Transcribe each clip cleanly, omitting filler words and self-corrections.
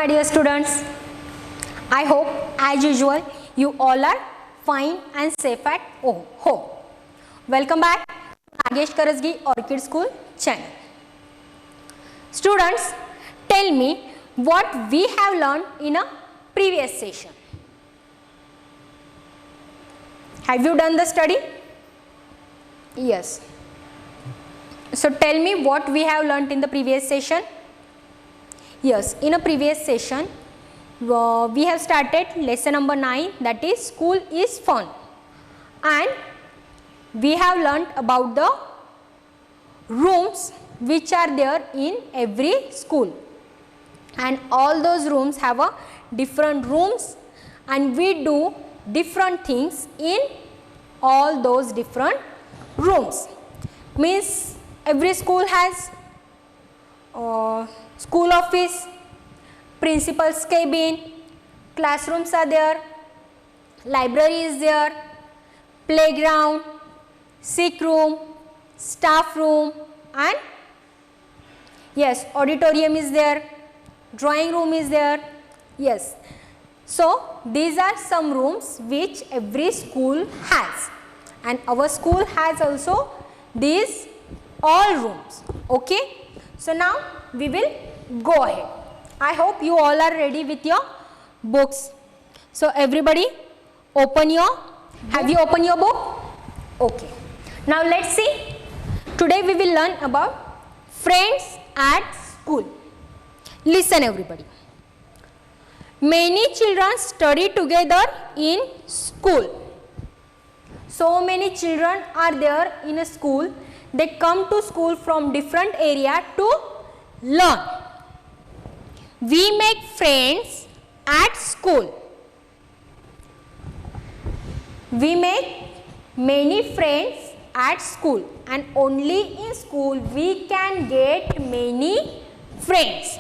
my dear students, I hope as usual you all are fine and safe at home. Welcome back to Nagesh Karasgi Orchid School channel. Students, tell me what we have learned in a previous session. Have you done the study? Yes. So tell me what we have learned in the previous session. Yes, in a previous session we have started lesson number 9, that is school is fun, and we have learnt about the rooms which are there in every school, and all those rooms have a different rooms and we do different things in all those different rooms. Means every school has school office, principal's cabin, classrooms are there, library is there, playground, sick room, staff room, and yes, auditorium is there, drawing room is there. Yes, so these are some rooms which every school has, and our school has also these all rooms. Okay, so now we will go ahead. I hope you all are ready with your books. So everybody open your, have you opened your book? Okay. Now let's see. Today we will learn about friends at school. Listen everybody. Many children study together in school. So many children are there in a school. They come to school from different area to learn. We make friends at school. We make many friends at school, and only in school we can get many friends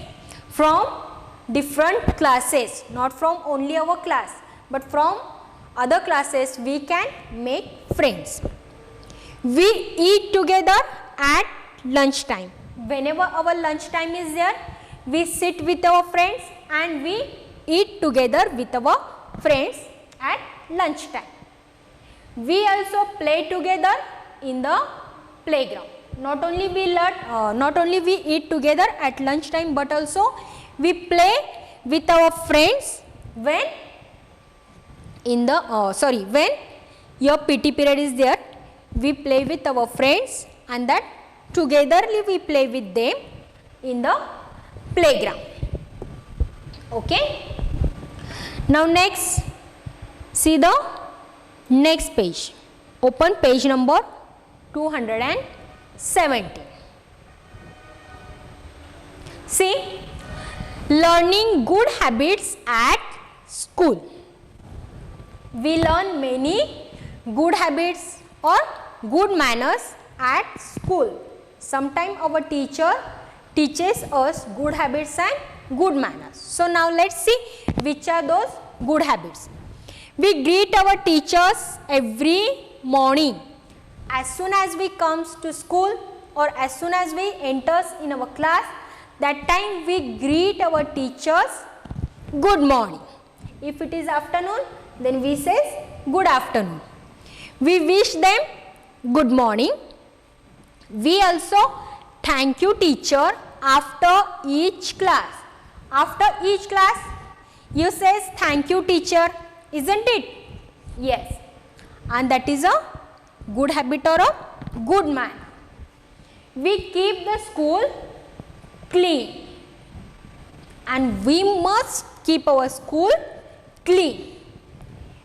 from different classes, not from only our class, but from other classes we can make friends. We eat together at lunch time. Whenever our lunch time is there, we sit with our friends and we eat together with our friends at lunch time. We also play together in the playground. Not only we eat together at lunch time, but also we play with our friends when in the when your PT period is there. We play with our friends, and that togetherly we play with them in the playground. Okay. Now next, see the next page. Open page number 270. See, learning good habits at school. We learn many good habits or good manners at school. Sometimes our teacher teaches us good habits and good manners. So now let's see which are those good habits. We greet our teachers every morning. As soon as we comes to school or as soon as we enters in our class, that time we greet our teachers good morning. If it is afternoon, then we say good afternoon. We wish them good morning. We also thank you teacher after each class. After each class, you says thank you teacher, isn't it? Yes. And that is a good habit or a good manner. We keep the school clean, and we must keep our school clean.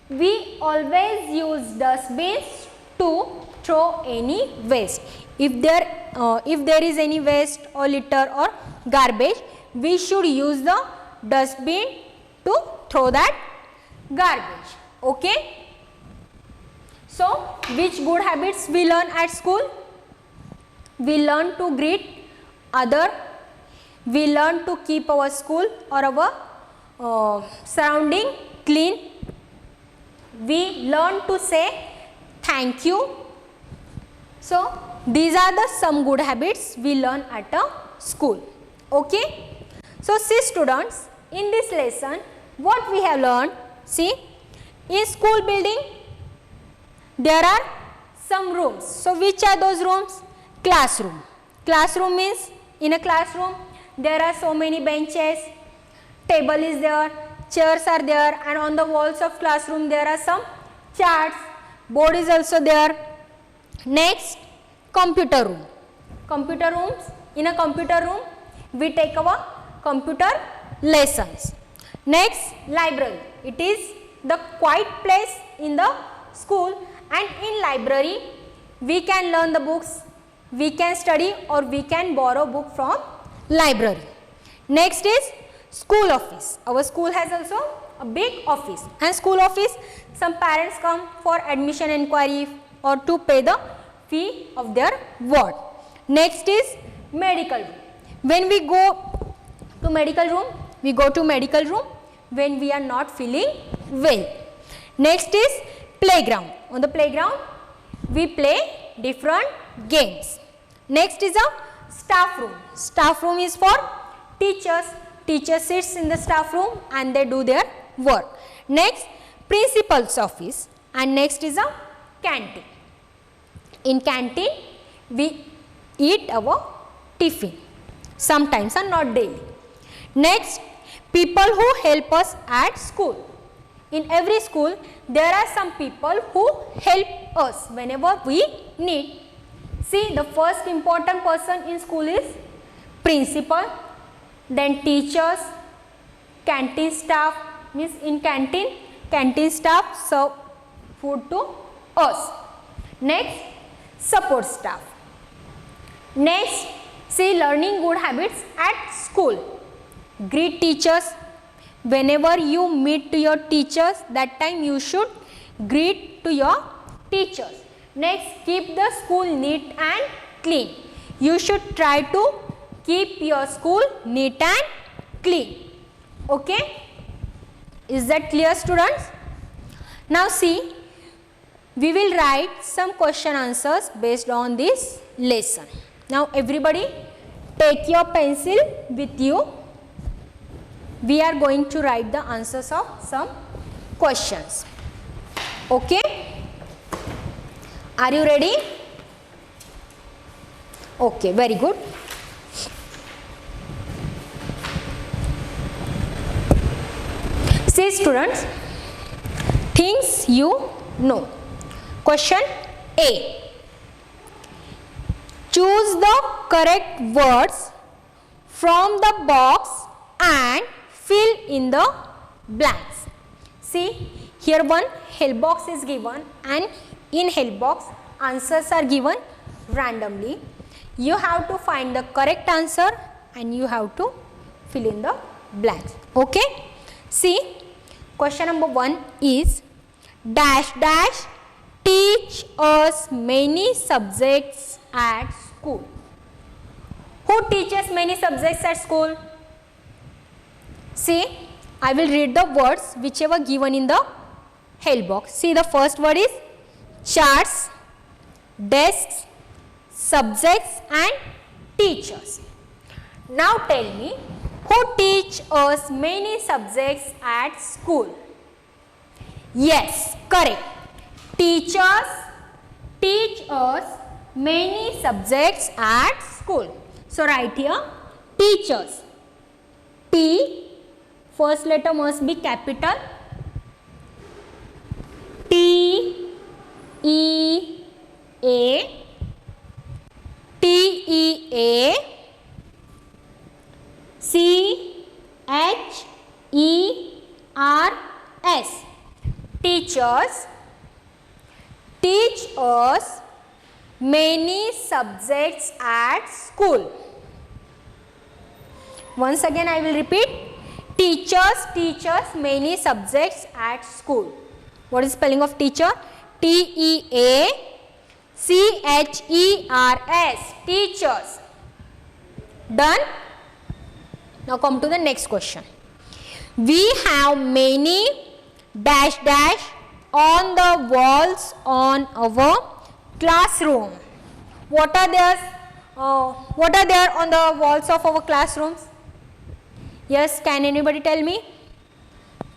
We always use dustbins to throw any waste. If there is any waste or litter or garbage, we should use the dustbin to throw that garbage. Okay. So which good habits we learn at school? We learn to greet other. We learn to keep our school or our surrounding clean. We learn to say thank you. So these are the some good habits we learn at a school. Okay. So see students, in this lesson, what we have learned, see, in school building, there are some rooms. So, which are those rooms? Classroom. Classroom means, in a classroom, there are so many benches, table is there, chairs are there, and on the walls of classroom, there are some charts, board is also there. Next, computer room. Computer rooms, in a computer room, we take our computer lessons. Next, library. It is the quiet place in the school, and in library, we can learn the books, we can study, or we can borrow book from library. Next is school office. Our school has also a big office, and school office, some parents come for admission inquiry or to pay the fee of their ward. Next is medical room. When we go to medical room, we go to medical room when we are not feeling well. Next is playground. On the playground, we play different games. Next is a staff room. Staff room is for teachers. Teacher sits in the staff room and they do their work. Next, principal's office, and next is a canteen. In canteen, we eat our tiffin, sometimes and not daily. Next, people who help us at school. In every school, there are some people who help us whenever we need. See, the first important person in school is principal, then teachers, canteen staff, means in canteen staff serve food to us. Next, support staff. Next, see, learning good habits at school. Greet teachers. Whenever you meet to your teachers, that time you should greet to your teachers. Next, keep the school neat and clean. You should try to keep your school neat and clean. Okay? Is that clear, students? Now see, we will write some question answers based on this lesson. Now everybody take your pencil with you. We are going to write the answers of some questions. Okay? Are you ready? Okay, very good. See, students, things you know. Question A. Choose the correct words from the box and fill in the blanks. See, here one help box is given, and in help box answers are given randomly. You have to find the correct answer and you have to fill in the blanks. Okay? See, question number 1 is dash dash teach us many subjects at school. Who teaches many subjects at school? See, I will read the words whichever given in the help box. See, the first word is charts, desks, subjects and teachers. Now tell me, who teach us many subjects at school? Yes, correct. Teachers teach us many subjects at school. So write here teachers. T, first letter must be capital. T, E, A, T, E, A, C, H, E, R, S. Teachers teach us many subjects at school. Once again I will repeat. Teachers teach us many subjects at school. What is spelling of teacher? T-E-A-C-H-E-R-S. Teachers. Done? Now come to the next question. We have many dash dash on the walls on our classroom. What are there on the walls of our classrooms? Yes, can anybody tell me?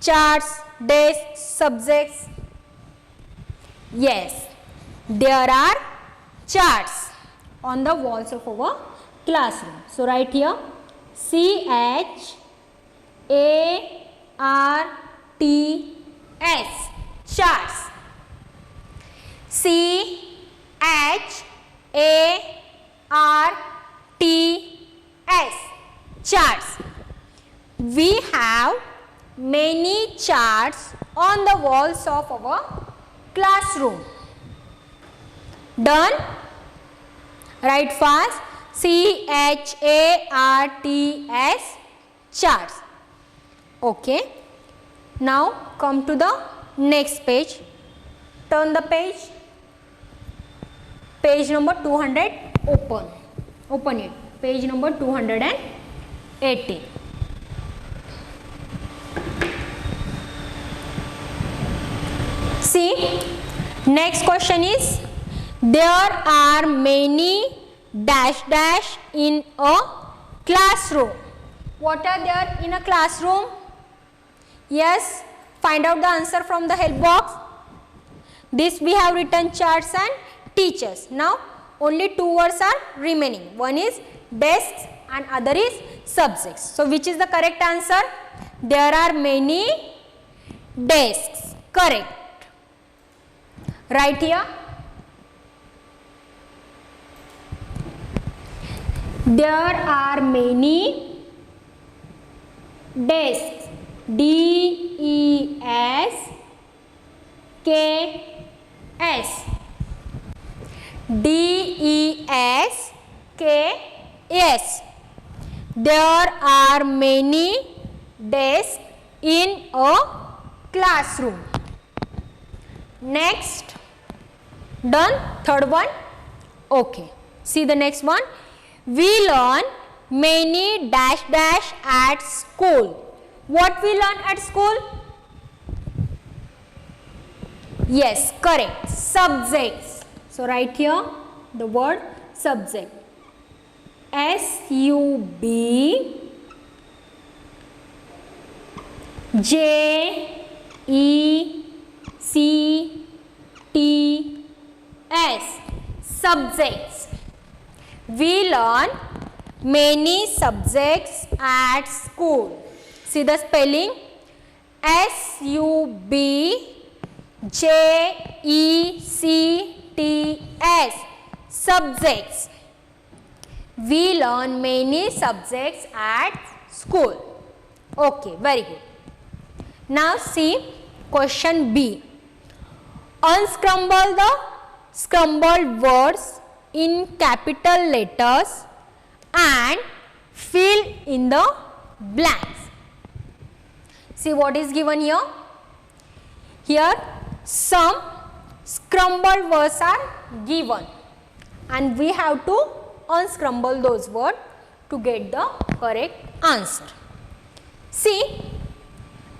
Charts, desks, subjects. Yes, there are charts on the walls of our classroom. So write here CHARTS, charts. CHARTS, charts. We have many charts on the walls of our classroom. Done? Write fast. CHARTS, charts. Okay. Now come to the next page. Turn the page. Page number 200. Open it. Page number 280. See, next question is, there are many dash dash in a classroom. What are there in a classroom? Yes, find out the answer from the help box. This we have written charts and teachers. Now only two words are remaining. One is desks and other is subjects. So which is the correct answer? There are many desks. Correct. Right here. There are many desks. DESKS. DESKS. There are many desks in a classroom. Next. Done? Third one? Okay. See the next one. We learn many dash dash at school. What we learn at school? Yes, correct. Subjects. So write here the word subject. SUBJECTS. Subjects. We learn many subjects at school. See the spelling? SUBJECTS. Subjects. We learn many subjects at school. Okay, very good. Now see question B. Unscramble the scrambled words in capital letters and fill in the blanks. See what is given here? Here some scrambled words are given and we have to unscramble those words to get the correct answer. See,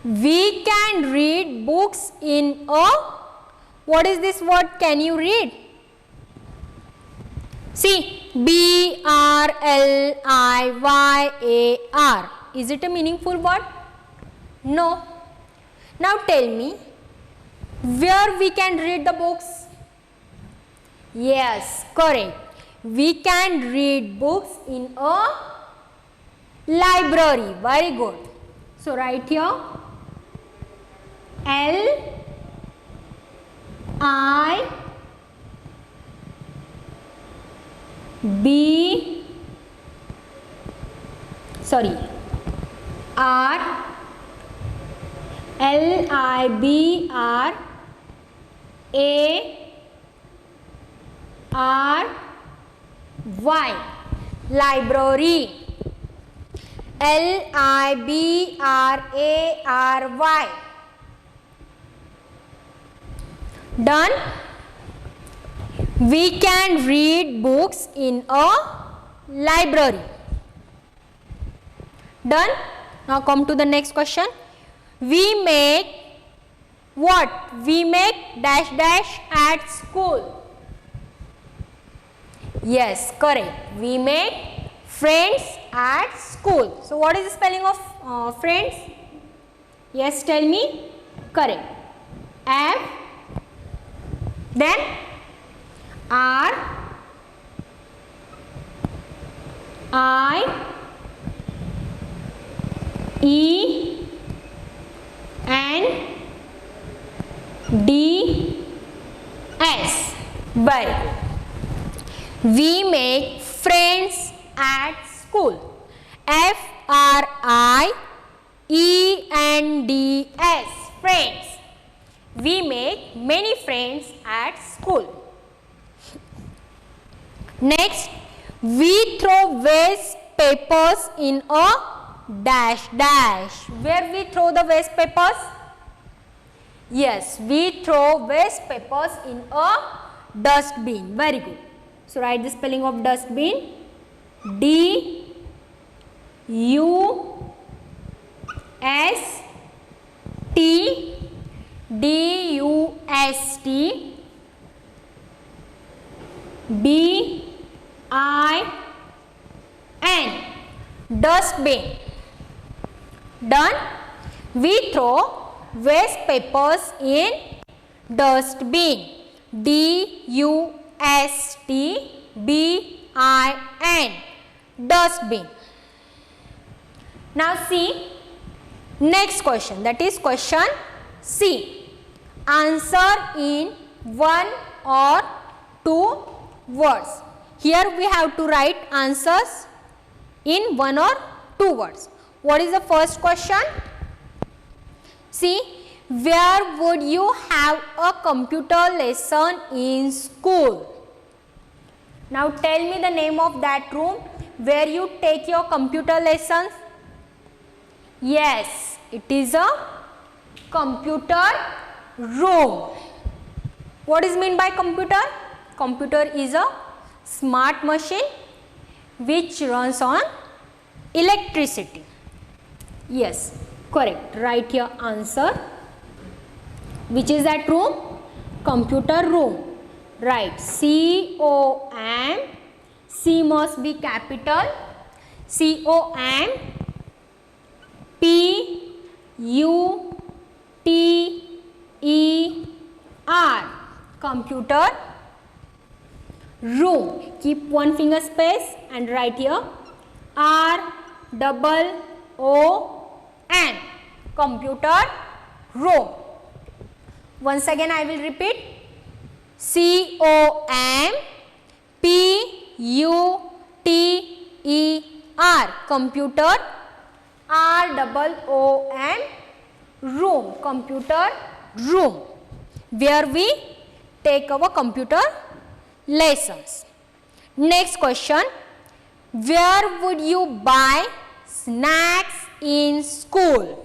we can read books in a, what is this word? Can you read? See, BRLIYAR. Is it a meaningful word? No. Now tell me, where we can read the books? Yes, correct. We can read books in a library. Very good. So write here LIBRARY. Library. LIBRARY. Done? We can read books in a library. Done? Now come to the next question. We make what? We make dash dash at school. Yes, correct. We make friends at school. So what is the spelling of friends? Yes, tell me. Correct. F, then R, I, E, N, D, S. Very good. We make friends at school. F, R, I, E, N, D, S. Friends. We make many friends at school. Next, we throw waste papers in a dash dash. Where we throw the waste papers? Yes, we throw waste papers in a dustbin. Very good. So write the spelling of dustbin. D U S T, D U S T B I N. Dustbin. Done. We throw waste papers in dustbin. D U S T B I N. Dustbin. Now see next question, that is question C. Answer in one or two words. Here we have to write answers in one or two words. What is the first question? See, where would you have a computer lesson in school? Now tell me the name of that room where you take your computer lessons. Yes, it is a computer room. What is meant by computer? Computer is a smart machine which runs on electricity. Yes, correct. Write your answer. Which is that room? Computer room. Right. C-O-M. C must be capital. C-O-M. P-U-T-E-R. Computer room. Keep one finger space and write here R-O-O-M. Computer room. Once again I will repeat. C-O-M-P-U-T-E-R. Computer. R-O-O-M. Room. Computer room. Where we take our computer lessons. Next question. Where would you buy snacks in school?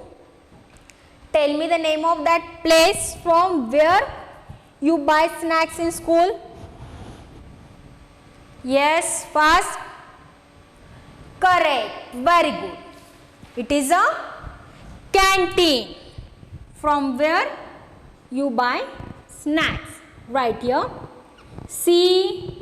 Tell me the name of that place from where you buy snacks in school. Yes, fast. Correct. Very good. It is a canteen. From where you buy snacks. Right here. C-A-N-T-E-E-N.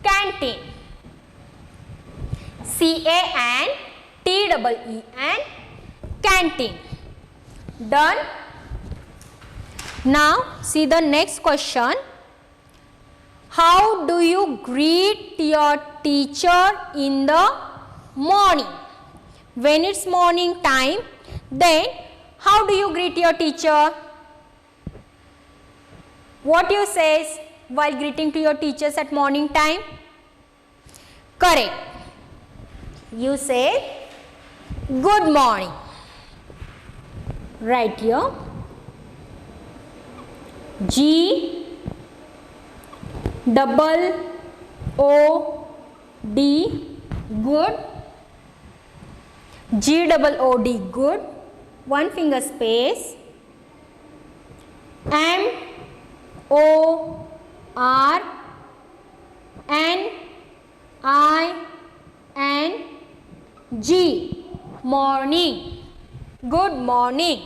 Canteen. C-A-N-T-E-E-N. Canteen. Done. Now see the next question. How do you greet your teacher in the morning? When it's morning time, then how do you greet your teacher? What you say while greeting to your teachers at morning time? Correct. You say good morning. Right here. G-O-O-D, good. G-O-O-D, good. One finger space. M-O-R-N-I-N-G, morning. Good morning.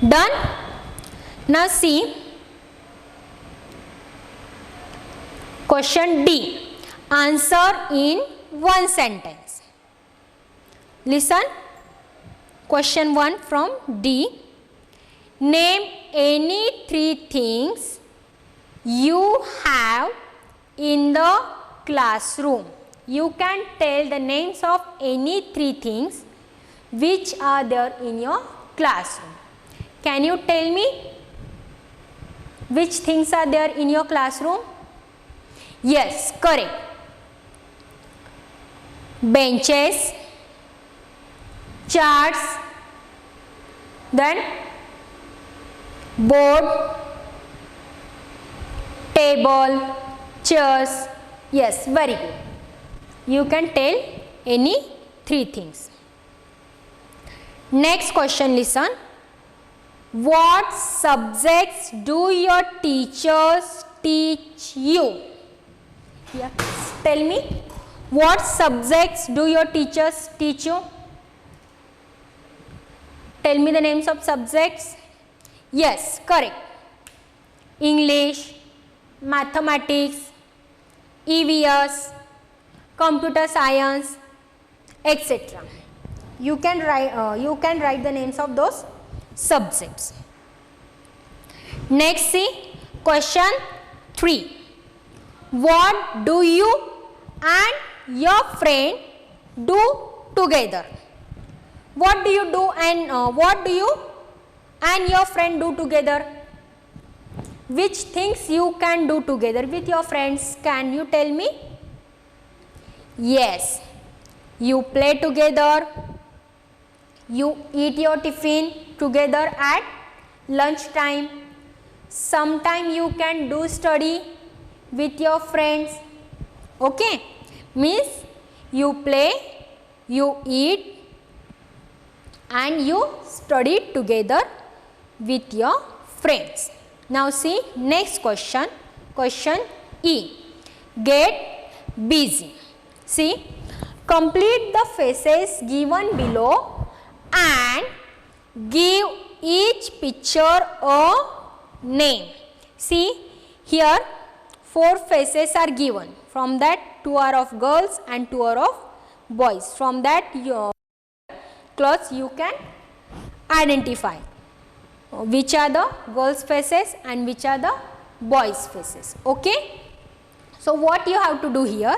Done? Now see question D. Answer in one sentence. Listen. Question 1 from D. Name any 3 things you have in the classroom. You can tell the names of any 3 things which are there in your classroom. Can you tell me which things are there in your classroom? Yes, correct. Benches, charts, then board, table, chairs. Yes, very good. You can tell any 3 things. Next question, listen. What subjects do your teachers teach you? Yes, tell me. What subjects do your teachers teach you? Tell me the names of subjects. Yes, correct. English, mathematics, EVS, computer science, etc. You can write the names of those subjects. Next, see question 3. What do you and your friend do together? What do you do and what do you and your friend do together? Which things you can do together with your friends? Can you tell me? Yes, you play together, you eat your tiffin together at lunch time. Sometime you can do study with your friends. Okay, means you play, you eat and you study together with your friends. Now see next question, question E. Get busy. See, complete the phrases given below and give each picture a name. See, here 4 faces are given. From that 2 are of girls and 2 are of boys. From that your clothes you can identify which are the girls faces and which are the boys faces. Okay. So what you have to do here?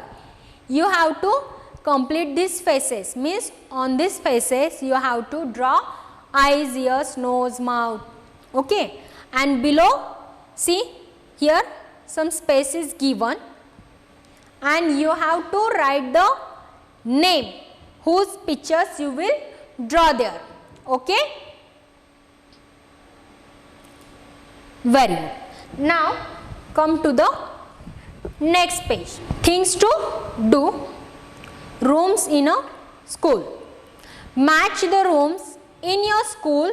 You have to complete these faces, means on these faces you have to draw eyes, ears, nose, mouth. Okay. And below, see here some space is given and you have to write the name whose pictures you will draw there. Okay. Very good. Now come to the next page. Things to do. Rooms in a school. Match the rooms in your school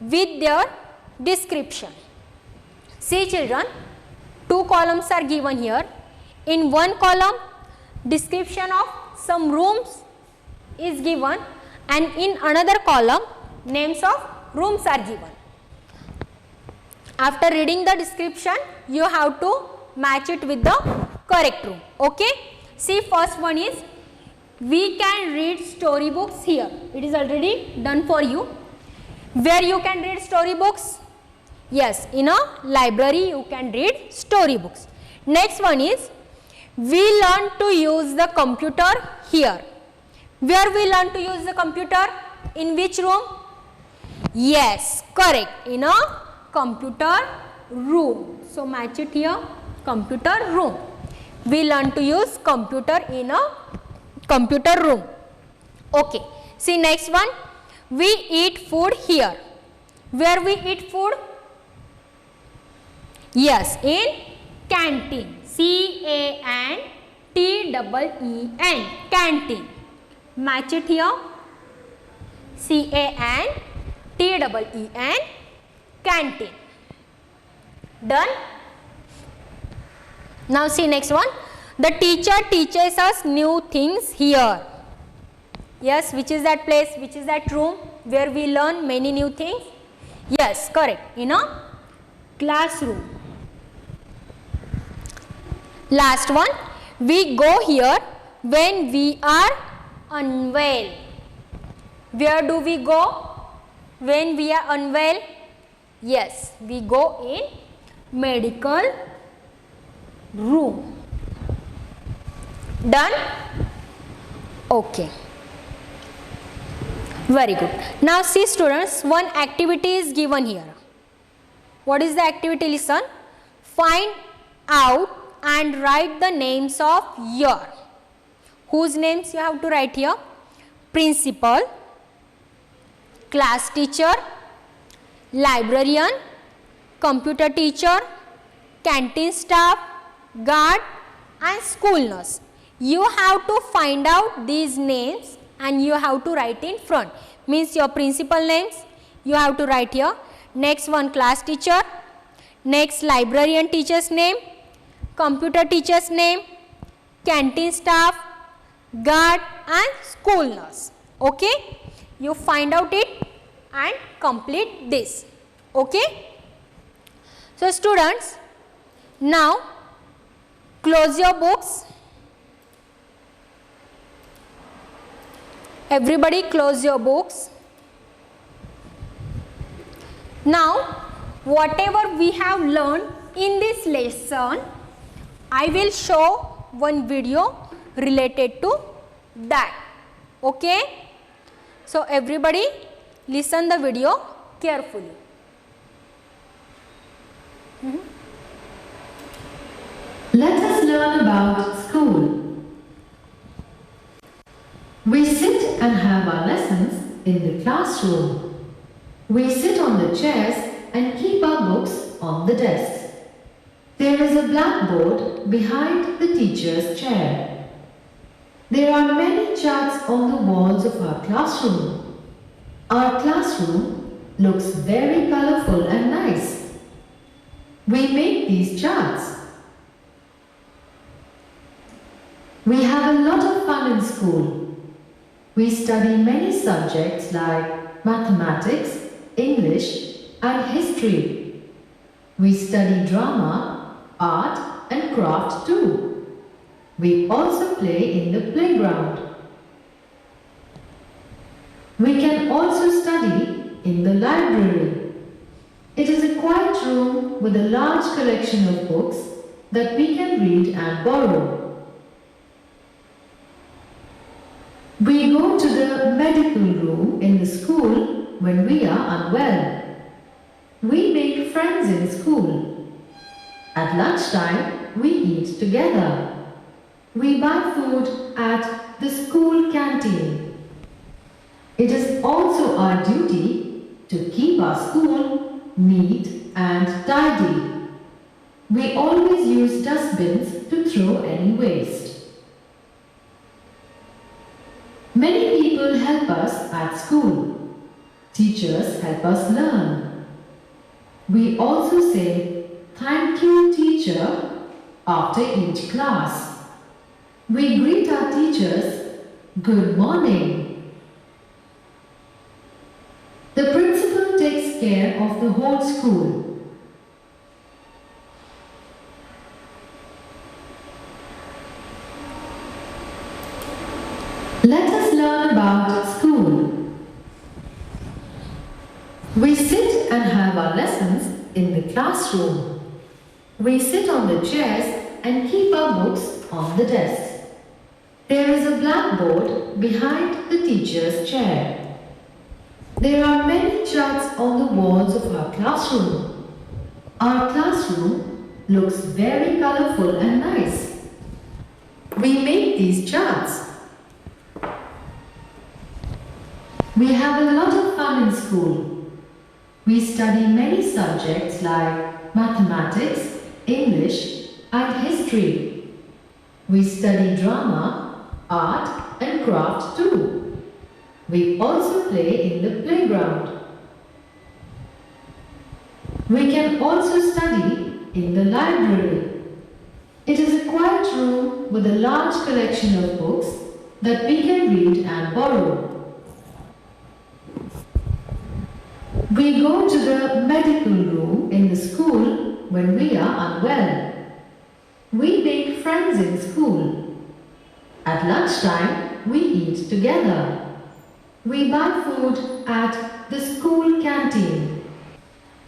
with their description. See children, 2 columns are given here. In one column, description of some rooms is given and in another column, names of rooms are given. After reading the description, you have to match it with the correct room. Okay. See, first one is, we can read storybooks here. It is already done for you. Where you can read storybooks? Yes, in a library you can read storybooks. Next one is, we learn to use the computer here. Where we learn to use the computer? In which room? Yes, correct. In a computer room. So match it here, computer room. We learn to use computer in a computer room. Okay. See next one, we eat food here. Where we eat food? Yes, in canteen. C-A-N-T-E-E-N, canteen. Match it here. C-A-N-T-E-E-N, canteen. Done? Now see next one. The teacher teaches us new things here. Yes, which is that place? Which is that room where we learn many new things? Yes, correct. In a classroom. Last one. We go here when we are unwell. Where do we go when we are unwell? Yes, we go in medical room. Done? Okay. Very good. Now see students, one activity is given here. What is the activity? Listen. Find out and write the names of your. Whose names you have to write here? Principal, class teacher, librarian, computer teacher, canteen staff, guard and school nurse. You have to find out these names and you have to write in front. Means your principal names you have to write here. Next one class teacher, next librarian teacher's name, computer teacher's name, canteen staff, guard and school nurse. Okay, you find out it and complete this. Okay, so students, now close your books. Everybody close your books. Now whatever we have learned in this lesson, I will show one video related to that. Okay, so everybody listen the video carefully. Let us learn about school. We sit and have our lessons in the classroom. We sit on the chairs and keep our books on the desks. There is a blackboard behind the teacher's chair. There are many charts on the walls of our classroom. Our classroom looks very colorful and nice. We make these charts. We have a lot of fun in school. We study many subjects like mathematics, English and history. We study drama, art and craft too. We also play in the playground. We can also study in the library. It is a quiet room with a large collection of books that we can read and borrow. We go to the medical room in the school when we are unwell. We make friends in school. At lunchtime, we eat together. We buy food at the school canteen. It is also our duty to keep our school neat and tidy. We always use dustbins to throw any waste. Many people help us at school. Teachers help us learn. We also say, "Thank you, teacher," after each class. We greet our teachers, "Good morning." The principal takes care of the whole school. Let us learn about school. We sit and have our lessons in the classroom. We sit on the chairs and keep our books on the desks. There is a blackboard behind the teacher's chair. There are many charts on the walls of our classroom. Our classroom looks very colorful and nice. We make these charts. We have a lot of fun in school. We study many subjects like mathematics, English and history. We study drama, art and craft too. We also play in the playground. We can also study in the library. It is a quiet room with a large collection of books that we can read and borrow. We We go to the medical room in the school when we are unwell. We make friends in school. At lunchtime, we eat together. We buy food at the school canteen.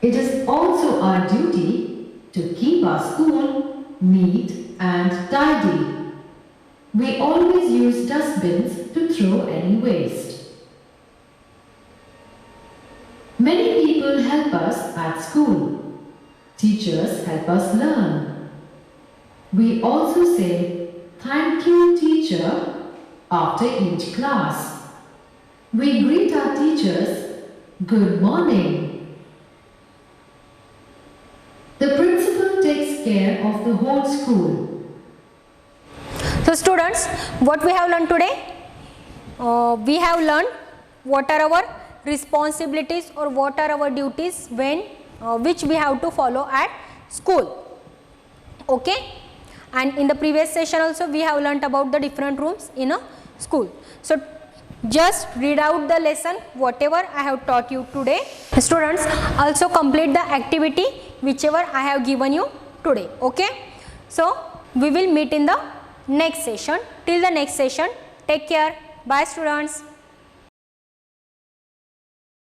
It is also our duty to keep our school neat and tidy. We always use dustbins to throw any waste. Many people help us at school. Teachers help us learn. We also say, "Thank you, teacher," after each class. We greet our teachers, "Good morning." The principal takes care of the whole school. So students, what we have learned today? We have learned what are our responsibilities or what are our duties when which we have to follow at school. Okay, and in the previous session also we have learnt about the different rooms in a school. So just read out the lesson whatever I have taught you today. Students, also complete the activity whichever I have given you today. Okay, so we will meet in the next session. Till the next session, take care. Bye students.